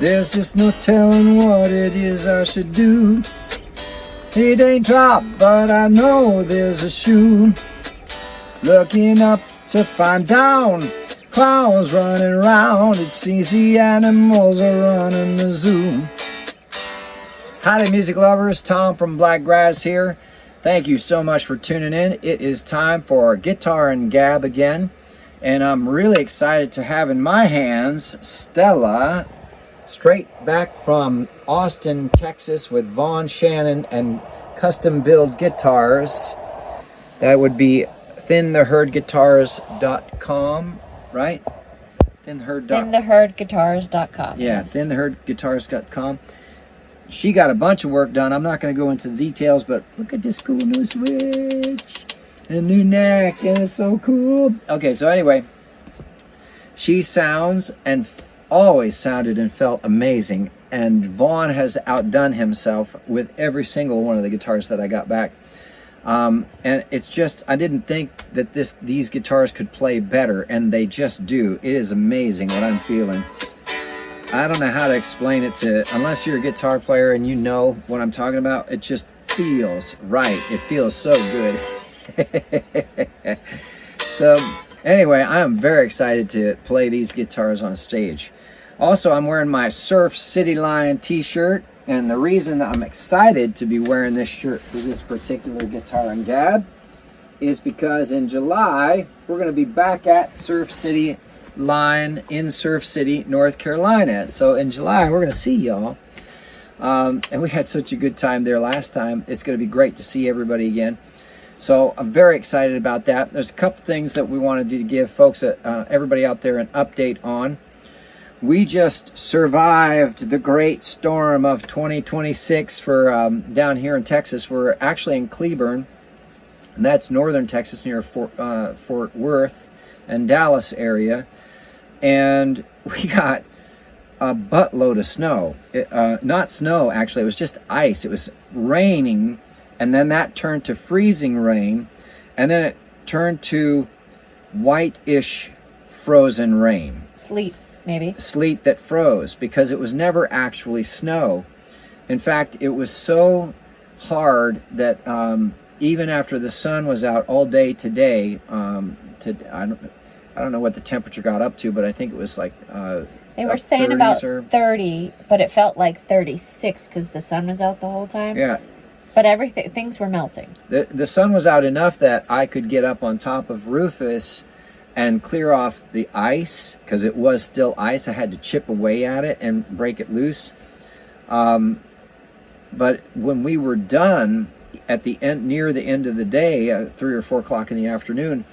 There's just no telling what it is I should do. It ain't drop, but I know there's a shoe. Looking up to find down, clowns running around. It seems the animals are running the zoo. Howdy, music lovers. Tom from Blakgraz here. Thank you so much for tuning in. It is time for Guitar and Gab again, and I'm really excited to have in my hands Stella, straight back from Austin, Texas, with Vaughn, Shannon, and custom build guitars. That would be thintheherdguitars.com, right? Thintheherdguitars.com. Yeah, yes. Thintheherdguitars.com. She got a bunch of work done. I'm not going to go into the details, but look at this cool new switch and a new neck, and it's so cool. Okay, so anyway, she sounds and always sounded and felt amazing, and Vaughn has outdone himself with every single one of the guitars that I got back. And it's just, I didn't think that these guitars could play better, and they just do. It is amazing what I'm feeling. I don't know how to explain it unless you're a guitar player and you know what I'm talking about. It just feels right. It feels so good. So anyway, I am very excited to play these guitars on stage. Also, I'm wearing my Surf City Line t-shirt, and the reason that I'm excited to be wearing this shirt for this particular Guitar and Gab is because in July we're going to be back at Surf City Line in Surf City, North Carolina. So in July we're going to see y'all, and we had such a good time there last time. It's going to be great to see everybody again. So I'm very excited about that. There's a couple things that we wanted to give folks, everybody out there, an update on. We just survived the great storm of 2026 for down here in Texas. We're actually in Cleburne, and that's northern Texas near Fort Worth and Dallas area. And we got a buttload of snow. Not snow, actually. It was just ice. It was raining, and then that turned to freezing rain, and then it turned to white-ish frozen rain. Sleet, maybe. Sleet that froze, because it was never actually snow. In fact, it was so hard that even after the sun was out all day today, I don't know what the temperature got up to, but I think it was like they were saying about 30, but it felt like 36 because the sun was out the whole time. Yeah. But things were melting. The sun was out enough that I could get up on top of Rufus and clear off the ice, because it was still ice. I had to chip away at it and break it loose. But when we were done at the end, near the end of the day, 3 or 4 o'clock in the afternoon,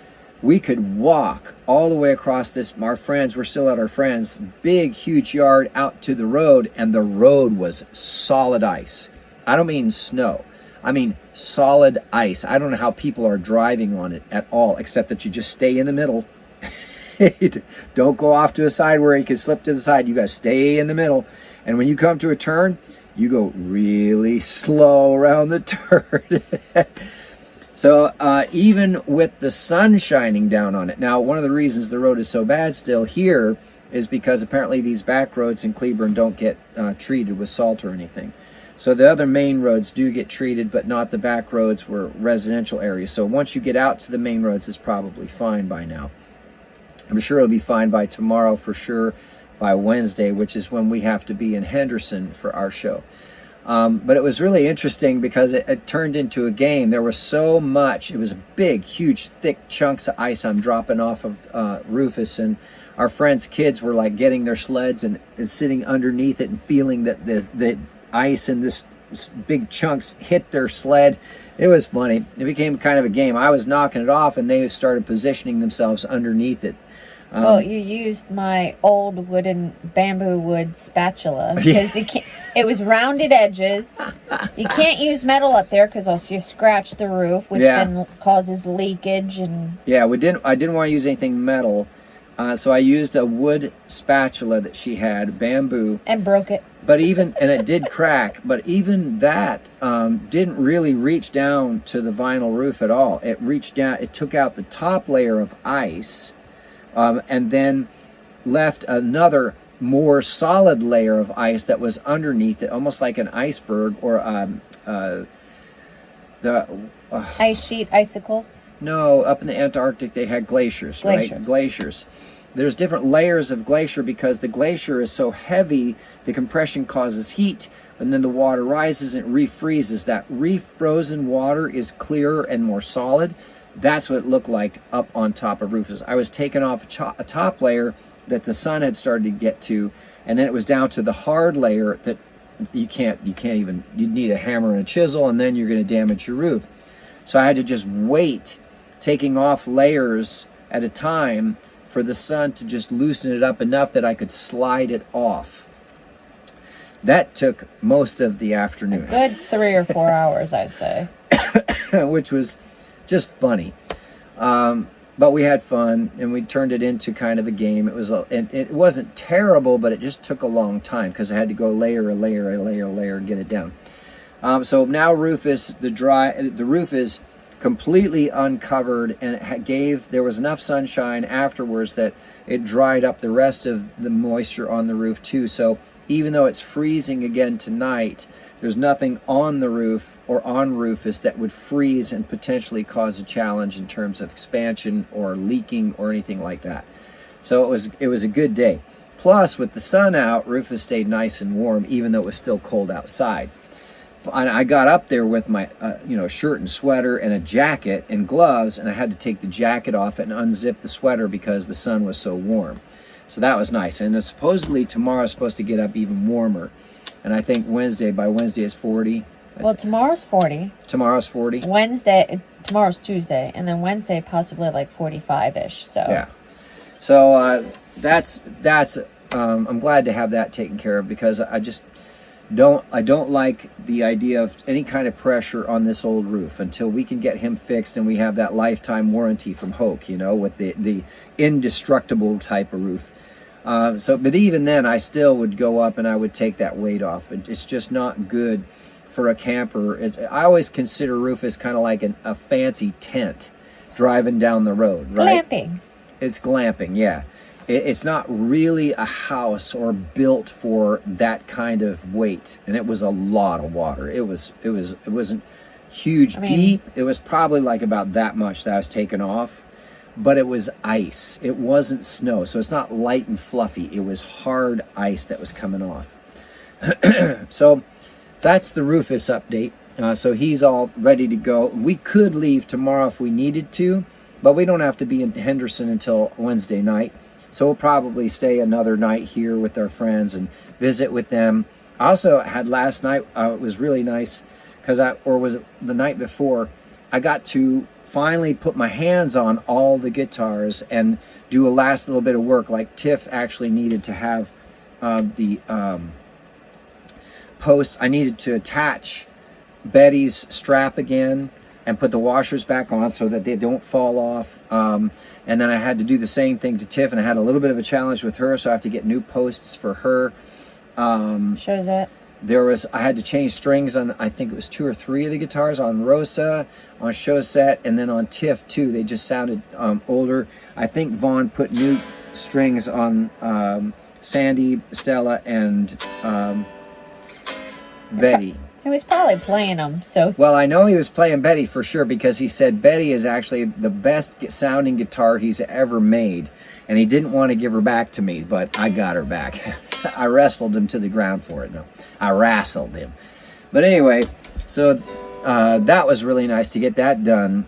we could walk all the way across this. Our friends, we're still at our friends' big, huge yard out to the road, and the road was solid ice. I don't mean snow. I mean solid ice. I don't know how people are driving on it at all, except that you just stay in the middle. Don't go off to a side where you can slip to the side. You guys stay in the middle. And when you come to a turn, you go really slow around the turn. So even with the sun shining down on it. Now, one of the reasons the road is so bad still here is because apparently these back roads in Cleburne don't get treated with salt or anything. So the other main roads do get treated, but not the back roads were residential areas. So once you get out to the main roads, it's probably fine by now. I'm sure it'll be fine by tomorrow for sure, by Wednesday, which is when we have to be in Henderson for our show. But it was really interesting because it turned into a game. There was so much. It was big, huge, thick chunks of ice I'm dropping off of Rufus, and our friends' kids were like getting their sleds and sitting underneath it and feeling that the ice and this big chunks hit their sled. It was funny. It became kind of a game. I was knocking it off, and they started positioning themselves underneath it. Well, you used my old bamboo wood spatula because it was rounded edges. You can't use metal up there because else you scratch the roof, which then causes leakage. And yeah, I didn't want to use anything metal, so I used a wood spatula that she had, bamboo, and broke it. But and it did crack. But even that didn't really reach down to the vinyl roof at all. It reached down. It took out the top layer of ice. And then left another more solid layer of ice that was underneath it, almost like an iceberg or the Ice sheet, icicle. no, up in the Antarctic they had glaciers, right? Glaciers. There's different layers of glacier because the glacier is so heavy, the compression causes heat, and then the water rises and refreezes. That refrozen water is clearer and more solid. That's what it looked like up on top of Rufus. I was taking off a top layer that the sun had started to get to, and then it was down to the hard layer that you can't even, you'd need a hammer and a chisel, and then you're going to damage your roof. So I had to just wait, taking off layers at a time for the sun to just loosen it up enough that I could slide it off. That took most of the afternoon. A good 3 or 4 hours, I'd say. Which was just funny. But we had fun, and we turned it into kind of a game. It wasn't terrible, but it just took a long time because I had to go layer, and get it down. So now Rufus, the roof is completely uncovered, and there was enough sunshine afterwards that it dried up the rest of the moisture on the roof too. So even though it's freezing again tonight, there's nothing on the roof or on Rufus that would freeze and potentially cause a challenge in terms of expansion or leaking or anything like that. So it was a good day. Plus, with the sun out, Rufus stayed nice and warm, even though it was still cold outside. I got up there with my shirt and sweater and a jacket and gloves, and I had to take the jacket off and unzip the sweater because the sun was so warm. So that was nice. And supposedly tomorrow is supposed to get up even warmer. And I think by Wednesday it's 40. Well, tomorrow's 40. Tomorrow's 40. Tomorrow's Tuesday, and then Wednesday possibly like 45-ish. So yeah. So that's I'm glad to have that taken care of because I don't like the idea of any kind of pressure on this old roof until we can get him fixed and we have that lifetime warranty from Hoke, with the indestructible type of roof. But even then, I still would go up and I would take that weight off. It's just not good for a camper. I always consider Rufus kind of like a fancy tent driving down the road, right? Glamping. It's glamping, yeah. It's not really a house or built for that kind of weight, and it was a lot of water. It wasn't huge, deep. It was probably like about that much that I was taking off. But it was ice. It wasn't snow. So it's not light and fluffy. It was hard ice that was coming off. So that's the Rufus update. So he's all ready to go. We could leave tomorrow if we needed to, but we don't have to be in Henderson until Wednesday night. So we'll probably stay another night here with our friends and visit with them. I also had last night, it was really nice, or was it the night before, I got to finally put my hands on all the guitars and do a last little bit of work. Like Tiff actually needed to have the posts. I needed to attach Betty's strap again and put the washers back on so that they don't fall off. And then I had to do the same thing to Tiff, and I had a little bit of a challenge with her, so I have to get new posts for her. Shows it. I had to change strings on, I think it was 2 or 3 of the guitars, on Rosa, on Showset, and then on Tiff too. They just sounded older. I think Vaughn put new strings on Sandy, Stella, and Betty. He was probably playing them, so... Well, I know he was playing Betty for sure because he said Betty is actually the best sounding guitar he's ever made. And he didn't want to give her back to me, but I got her back. I wrestled him to the ground for it. No, I wrestled him. But anyway, so that was really nice to get that done.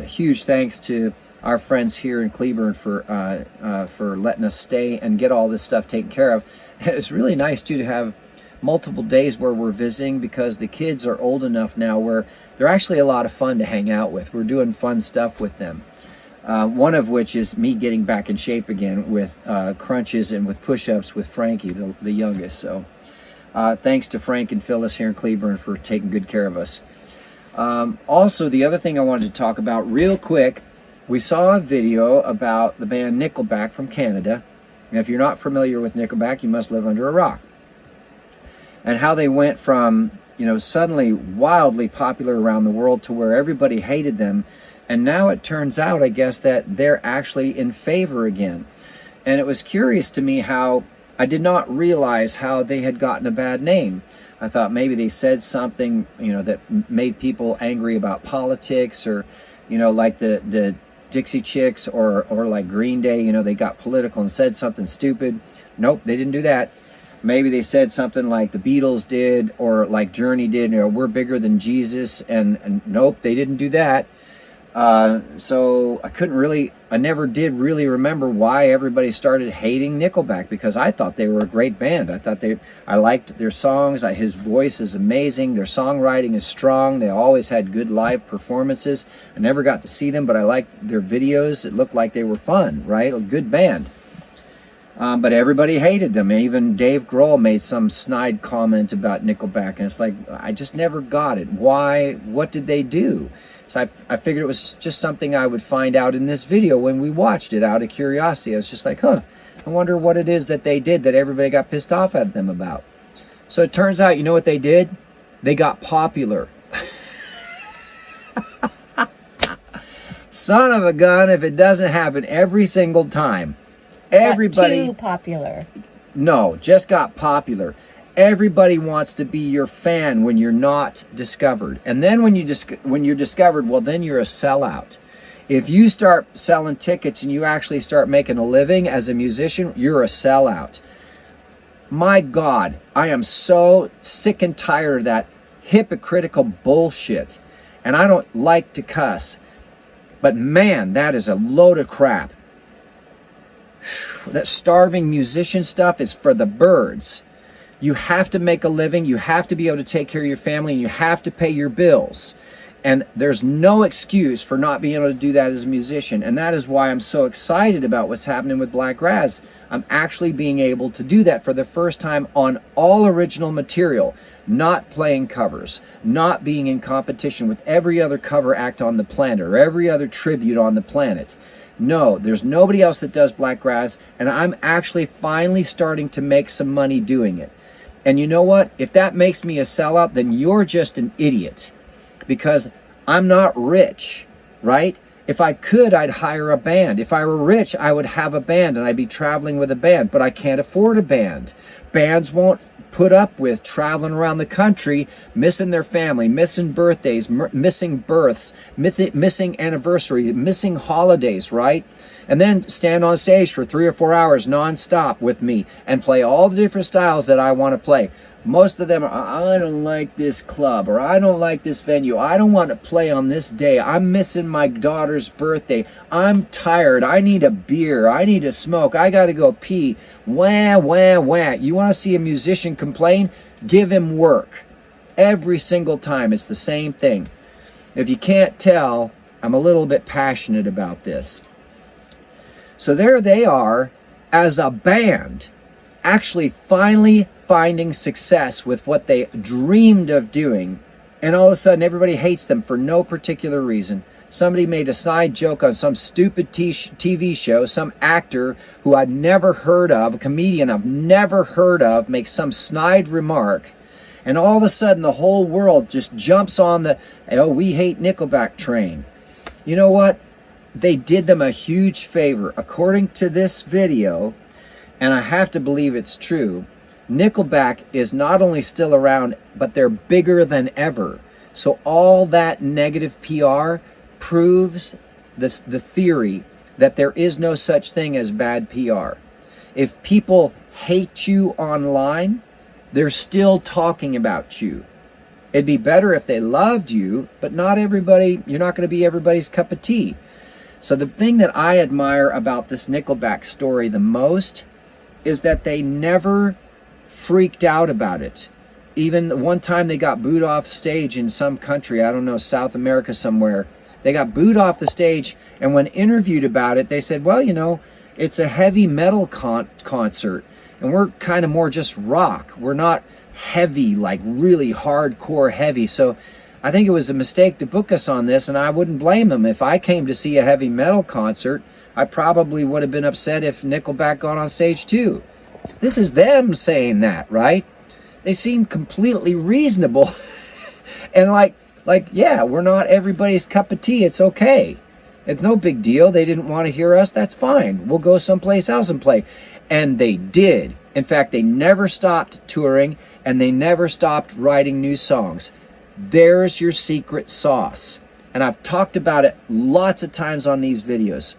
Huge thanks to our friends here in Cleburne for letting us stay and get all this stuff taken care of. It's really nice, too, to have multiple days where we're visiting because the kids are old enough now where they're actually a lot of fun to hang out with. We're doing fun stuff with them. One of which is me getting back in shape again with crunches and with push-ups with Frankie, the youngest. So thanks to Frank and Phyllis here in Cleburne for taking good care of us. Also, the other thing I wanted to talk about real quick, we saw a video about the band Nickelback from Canada. And if you're not familiar with Nickelback, you must live under a rock. And how they went from, suddenly wildly popular around the world to where everybody hated them. And now it turns out, I guess, that they're actually in favor again. And it was curious to me how I did not realize how they had gotten a bad name. I thought maybe they said something, that made people angry about politics, or, like the Dixie Chicks or like Green Day, they got political and said something stupid. Nope, they didn't do that. Maybe they said something like the Beatles did, or like Journey did, we're bigger than Jesus, and nope, they didn't do that. So I never did really remember why everybody started hating Nickelback, because I thought they were a great band. I liked their songs. His voice is amazing. Their songwriting is strong. They always had good live performances. I never got to see them, but I liked their videos. It looked like they were fun, right? A good band. But everybody hated them. Even Dave Grohl made some snide comment about Nickelback, and it's like, I just never got it. Why? What did they do? So I figured it was just something I would find out in this video when we watched it, out of curiosity. I was just like, I wonder what it is that they did that everybody got pissed off at them about. So it turns out, you know what they did? They got popular. Son of a gun, if it doesn't happen every single time. Everybody Got too popular. No, just got popular. Everybody wants to be your fan when you're not discovered. And then when you're discovered, well, then you're a sellout. If you start selling tickets and you actually start making a living as a musician, you're a sellout. My God, I am so sick and tired of that hypocritical bullshit. And I don't like to cuss, but man, that is a load of crap. That starving musician stuff is for the birds. You have to make a living, you have to be able to take care of your family, and you have to pay your bills. And there's no excuse for not being able to do that as a musician. And that is why I'm so excited about what's happening with Blakgraz. I'm actually being able to do that for the first time on all original material, not playing covers, not being in competition with every other cover act on the planet or every other tribute on the planet. No, there's nobody else that does Blakgraz, and I'm actually finally starting to make some money doing it. And you know what? If that makes me a sellout, then you're just an idiot, because I'm not rich, right? If I could, I'd hire a band. If I were rich, I would have a band and I'd be traveling with a band, but I can't afford a band. Bands won't put up with traveling around the country, missing their family, missing birthdays, missing births, missing anniversaries, missing holidays, right? And then stand on stage for 3 or 4 hours nonstop with me and play all the different styles that I want to play. Most of them are, I don't like this club, or I don't like this venue. I don't want to play on this day. I'm missing my daughter's birthday. I'm tired. I need a beer. I need to smoke. I got to go pee. Wah, wah, wah. You want to see a musician complain? Give him work. Every single time, it's the same thing. If you can't tell, I'm a little bit passionate about this. So there they are, as a band, actually finally finding success with what they dreamed of doing, and all of a sudden everybody hates them for no particular reason. Somebody made a snide joke on some stupid TV show, some actor who I'd never heard of, a comedian I've never heard of, makes some snide remark, and all of a sudden the whole world just jumps on the, oh, we hate Nickelback train. You know what? They did them a huge favor. According to this video, and I have to believe it's true, Nickelback is not only still around, but they're bigger than ever. So all that negative PR proves the theory that there is no such thing as bad PR. If people hate you online, they're still talking about you. It'd be better if they loved you, but not everybody, you're not going to be everybody's cup of tea. So the thing that I admire about this Nickelback story the most is that they never freaked out about it. Even one time they got booed off stage in some country, I don't know, South America somewhere. They got booed off the stage, and when interviewed about it, they said, well, you know, it's a heavy metal concert, and we're kind of more just rock. We're not heavy, like really hardcore heavy. So I think it was a mistake to book us on this, and I wouldn't blame them. If I came to see a heavy metal concert, I probably would have been upset if Nickelback got on stage too. This is them saying that, right? They seem completely reasonable. And like, yeah, we're not everybody's cup of tea. It's okay. It's no big deal. They didn't want to hear us. That's fine. We'll go someplace else and play. And they did. In fact, they never stopped touring and they never stopped writing new songs. There's your secret sauce. And I've talked about it lots of times on these videos.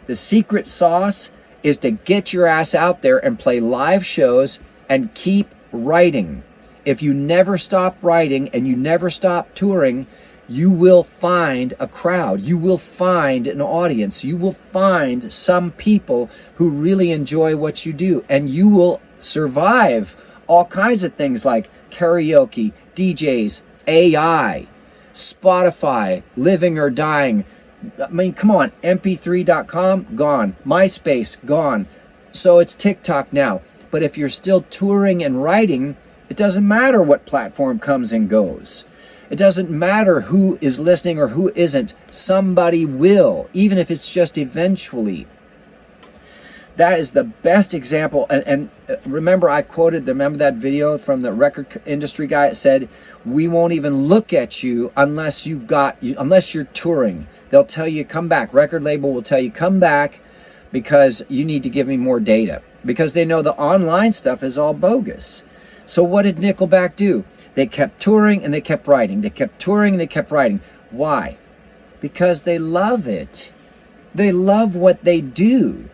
The secret sauce is to get your ass out there and play live shows and keep writing. If you never stop writing and you never stop touring, you will find a crowd. You will find an audience. You will find some people who really enjoy what you do. And you will survive all kinds of things like karaoke, DJs, AI, Spotify, living or dying. I mean, come on, mp3.com, gone. MySpace, gone. So it's TikTok now. But if you're still touring and writing, it doesn't matter what platform comes and goes. It doesn't matter who is listening or who isn't. Somebody will, even if it's just eventually. That is the best example. And remember, I quoted, remember that video from the record industry guy? It said, we won't even look at you unless unless you're touring. They'll tell you, come back. Record label will tell you, come back because you need to give me more data. Because they know the online stuff is all bogus. So what did Nickelback do? They kept touring and they kept writing. They kept touring and they kept writing. Why? Because they love it. They love what they do.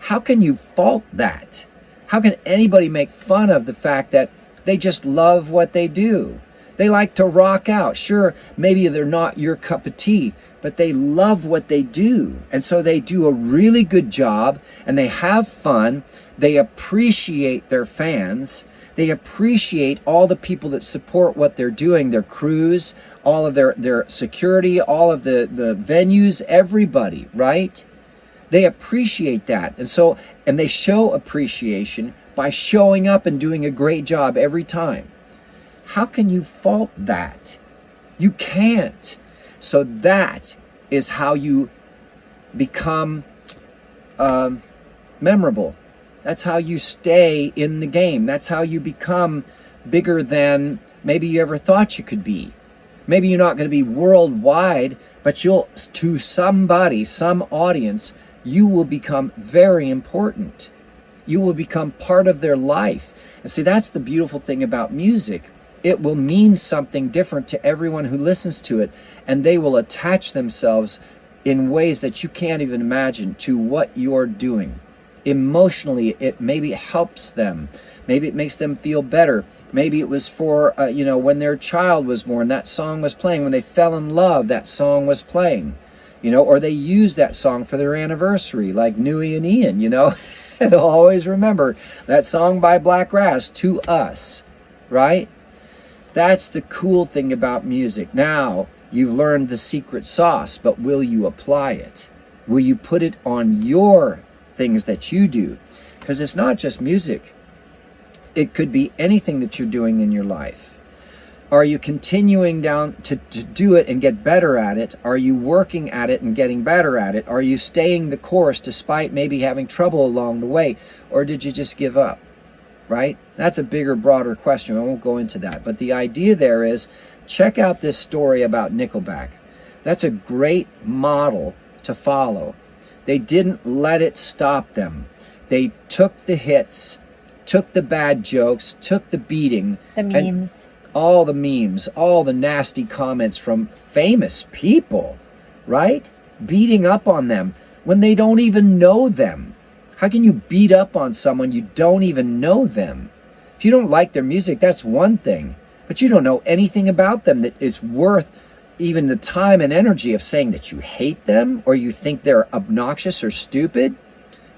How can you fault that? How can anybody make fun of the fact that they just love what they do? They like to rock out. Sure, maybe they're not your cup of tea, but they love what they do. And so they do a really good job and they have fun. They appreciate their fans. They appreciate all the people that support what they're doing, their crews, all of their security, all of the venues, everybody, right? They appreciate that. And they show appreciation by showing up and doing a great job every time. How can you fault that? You can't. So that is how you become memorable. That's how you stay in the game. That's how you become bigger than maybe you ever thought you could be. Maybe you're not going to be worldwide, but to somebody, some audience, you will become very important. You will become part of their life. And see, that's the beautiful thing about music. It will mean something different to everyone who listens to it, and they will attach themselves in ways that you can't even imagine to what you're doing. Emotionally, it maybe helps them. Maybe it makes them feel better. Maybe it was for, when their child was born, that song was playing. When they fell in love, that song was playing. Or they used that song for their anniversary, like Nui and Ian, They'll always remember that song by Blakgraz, To Us, right? That's the cool thing about music. Now, you've learned the secret sauce, but will you apply it? Will you put it on your things that you do? Because it's not just music. It could be anything that you're doing in your life. Are you continuing down to do it and get better at it? Are you working at it and getting better at it? Are you staying the course despite maybe having trouble along the way? Or did you just give up? Right? That's a bigger, broader question. I won't go into that. But the idea there is, check out this story about Nickelback. That's a great model to follow. They didn't let it stop them. They took the hits, took the bad jokes, took the beating. The memes. All the memes, all the nasty comments from famous people, right? Beating up on them when they don't even know them. How can you beat up on someone you don't even know them? If you don't like their music, that's one thing. But you don't know anything about them that is worth even the time and energy of saying that you hate them or you think they're obnoxious or stupid.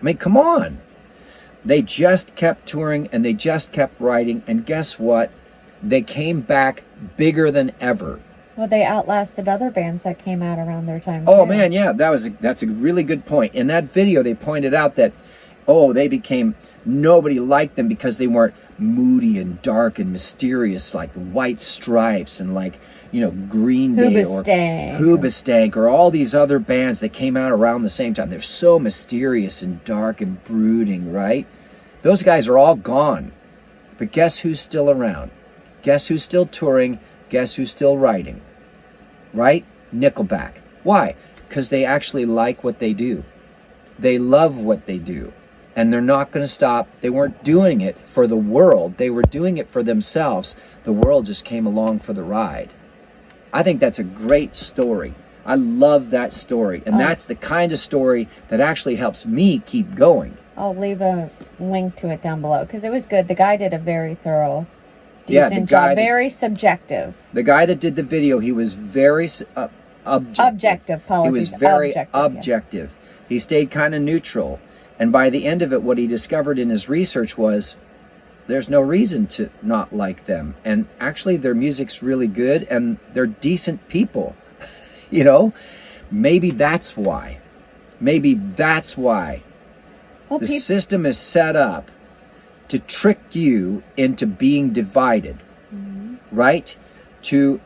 I mean, come on. They just kept touring and they just kept writing. And guess what? They came back bigger than ever. Well, they outlasted other bands that came out around their time. Oh, man, yeah, that's a really good point. In that video, they pointed out that, nobody liked them because they weren't moody and dark and mysterious like White Stripes and like, Green Day or Hoobastank or all these other bands that came out around the same time. They're so mysterious and dark and brooding, right? Those guys are all gone. But guess who's still around? Guess who's still touring? Guess who's still writing? Right? Nickelback. Why? Because they actually like what they do. They love what they do. and they're not going to stop. They weren't doing it for the world. They were doing it for themselves. The world just came along for the ride. I think that's a great story. I love that story. And that's the kind of story that actually helps me keep going. I'll leave a link to it down below because it was good. The guy did a very thorough, decent job. Very subjective. The guy that did the video, he was very objective. He was very objective. Yeah. He stayed kind of neutral. And by the end of it, what he discovered in his research was there's no reason to not like them. And actually, their music's really good and they're decent people. You know, maybe that's why. Maybe that's why. Well, the system is set up to trick you into being divided, right? To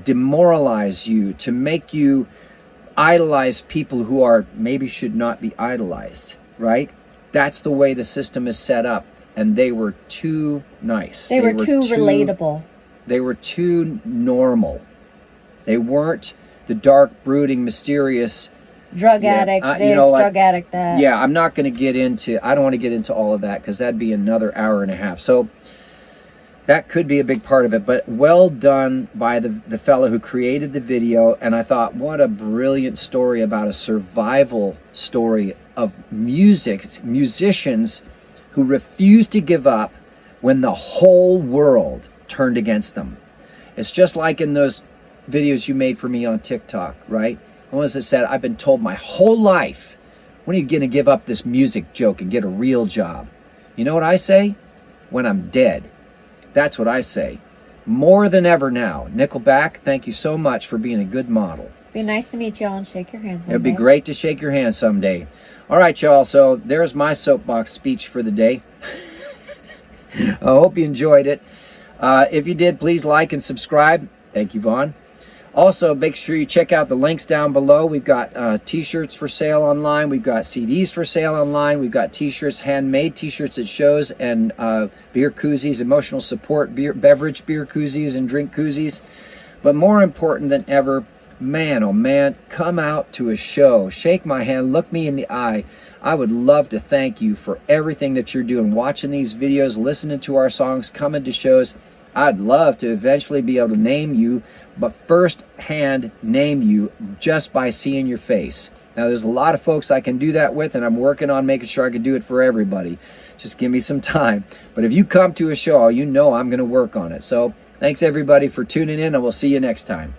demoralize you, to make you idolize people who are maybe should not be idolized, right? That's the way the system is set up. And they were too nice. They were too relatable. They were too normal. They weren't the dark, brooding, mysterious drug addict drug addict that. Yeah, I'm not going to get into, I don't want to get into all of that because that'd be another hour and a half. So that could be a big part of it, but well done by the fellow who created the video. And I thought, what a brilliant story about a survival story of musicians who refused to give up when the whole world turned against them. It's just like in those videos you made for me on TikTok, right? The ones that said, I've been told my whole life, when are you going to give up this music joke and get a real job? You know what I say? When I'm dead. That's what I say. More than ever now. Nickelback, thank you so much for being a good model. Be nice to meet y'all and shake your hands one It'd be day. great to shake your hand someday. All right, y'all. So there's my soapbox speech for the day. I hope you enjoyed it. If you did, please like and subscribe. Thank you, Vaughn. Also, make sure you check out the links down below. We've got t-shirts for sale online. We've got CDs for sale online. We've got t-shirts, handmade t-shirts at shows, and beer koozies, emotional support, beverage beer koozies and drink koozies. But more important than ever, man, oh man, come out to a show. Shake my hand, look me in the eye. I would love to thank you for everything that you're doing, watching these videos, listening to our songs, coming to shows. I'd love to eventually be able to name you, but first hand name you just by seeing your face. Now, there's a lot of folks I can do that with, and I'm working on making sure I can do it for everybody. Just give me some time. But if you come to a show, you know I'm going to work on it. So thanks, everybody, for tuning in, and we'll see you next time.